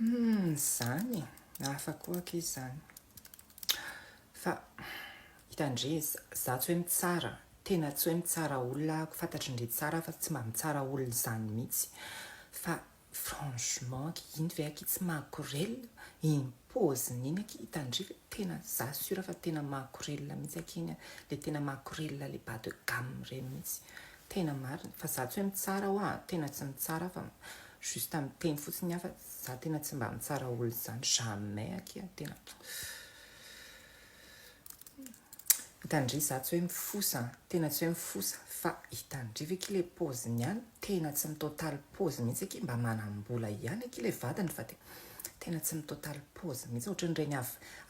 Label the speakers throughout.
Speaker 1: Zany hafa koa ke zany fa hitandre za tsy hoe mitsara tena tsy hoe mitsara olona fantatry ndre tsara fa tsy mba mitsara olona zany mihitsy fa franchement iny ve aky tsy mahakorelina iny paoziny iny aky hitandre fa tena za sura fa tena mahakorelina mihitsy aky iny le tena mahakorelina le bas de gamme reny mihitsy tena marina fa za tsy hoe mitsara hoa tena tsy mitsara fa juste amin'ny teny fotsiny hafa za tena tsy mba mitsara olona zany jamais aky tena hitandre za tsy hoe mifosa tena tsy hoe mifosa fa hitandre ve aky le paoziny ihany tena tsy mitotaly paozy mihitsy aky mba manam-bola ihany aky le vadiny fa tena tsy mitotaly paozy mihitsy ohatran'ireny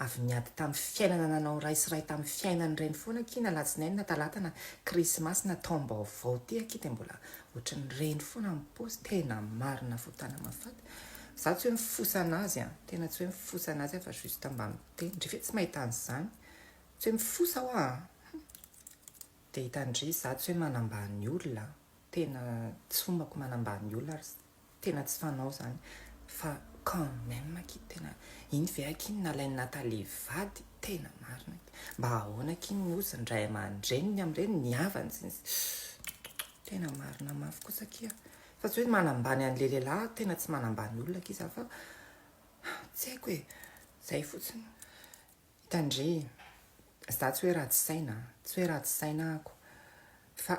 Speaker 1: avy niady tamin'ny fiainana nanao raisiray tamin'ny fiainany reny foana aky na latsinainy na talata na krismasy na taom-baovao ty aky de mbola ohatran'ireny foana amin'ny paozy tena marina fotana mafaty za tsy hoe mifosa anazy tena tsy hoe mifosa anazy fa juste mba miteny ndre fe tsy mahita an'izany tsy hoe mifosa hoa de hitandre za tsy hoe manambany olona tena tsy fombako manambany olona ary tena tsy fanao zany fa quand même aky tena iny ve aky iny nalainy Natalie vady tena marina mba ahoana aky ny ozy ndray aman-dreniny amin'ireny niavany tena marina mafy kosa aky fa tsy hoe manambany an'le lehilahy tena tsy manambany olona aky za fa tsy haiko hoe zay fotsiny hitandre za tsy hoe ratsy saina tsy hoe ratsy saina ako fa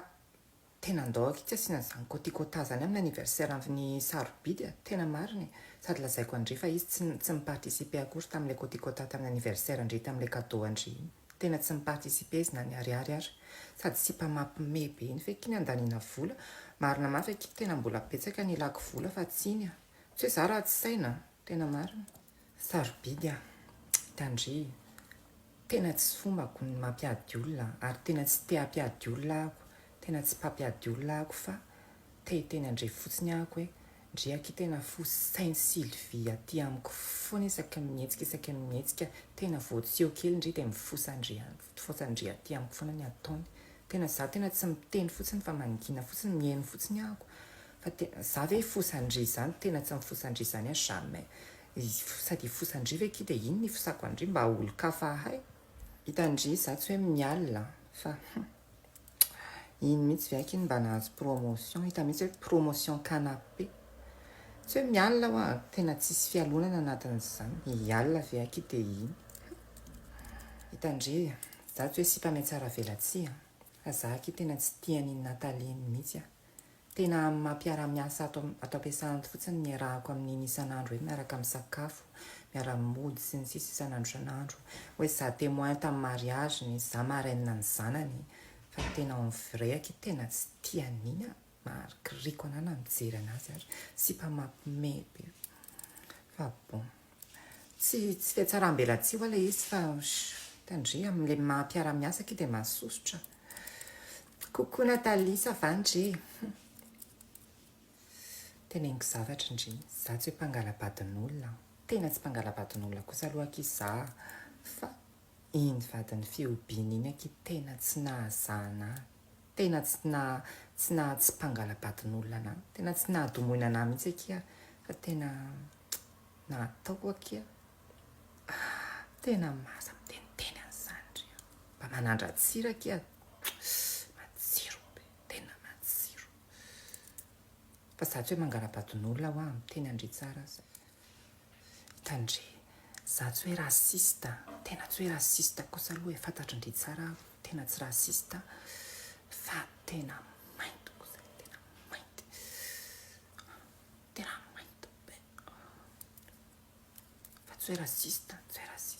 Speaker 1: tena andao aky tsy asiana zany côté zany amin'ny anniversaire amin'ny sarobidy tena marina sady lazaiko andre fa izy tsy miparticiper akory tamin'ilay côté tamin'ny anniversaire andre tamin'ilay cadeau andre iny tena tsy miparticiper izy na ny ariary ary sady tsy mpamampime be iny feky iny andanina vola marina mafy aky tena mbola betsaka ny lako vola fa tsy iny tsy hoe za ratsy saina tena marina sarobidy hitandre tena tsy fombako ny mampiady olona ary tena tsy te hampiady olona ako tena tsy mpampiady olona ako fa tena andre fotsiny ako hoe ndre aky tena fo sainy Sylvie aty amiko foana isaky mihetsika tena voatseo kely ndre de mifosandre aty amiko foana ny ataony tena za tena tsy miteny fotsiny fa mangina fotsiny mihaino fotsiny ako fa za ve fosandre zany tena tsy mifosandre zany jamais sady fosandre ve aky de iny ny fosako andre mba olo-kafa hay hitandre za tsy hoe mialina fa iny mihitsy ve aky iny mba nahazo promotion hita mihitsy hoe promotion canapé tsy hoe mialina hoa tena tsisy fialonana anatin'izany mialina ve aky de iny hitandre za tsy hoe sy mpamay tsara velatsihy fa za aky tena tsy tian'iny Natalie mihitsy tena mampiara-miasa ato am-piasana fotsiny miarahako amin'iny isan'andro hoe miaraka amin'ny sakafo miara-mody sy ny sisa isan'andro hoe za témoin tamin'ny mariage za marainina ny zanany fa tena en vrai aky tena tsy tian'iny marikiriko anà na mijery anazy ary sy mpamampime be fa bon tsy fiatsaram-belatsihy hoa le izy fa hitandre amin'le mampiara-miasa aky de mahasosotra coucou Natalie ça va ndre teneniko zavatra ndre za tsy hoe mpangalabadin'olona tena tsy mpangalabadin'olona kosa aloha aky za fa iny vadin'ny fiobiny iny aky tena tsy nahazana tena tsy mpangalabadin'olona ana tena tsy nahadomoina ana mihitsy aky fa tena nataoko aky tena maza miteniteny an'izany ndre mba manandratsira aky matsiro be tena matsiro fa za tsy hoe mangalabadin'olona hoa miteny andre tsara hitandre za tsy hoe rasista tena tsy hoe rasista kosa aloha fantatry andre tsara tena tsy rasista fa tena mainty kosa tena mainty be fa tsy hoe rasista tsy hoe rasista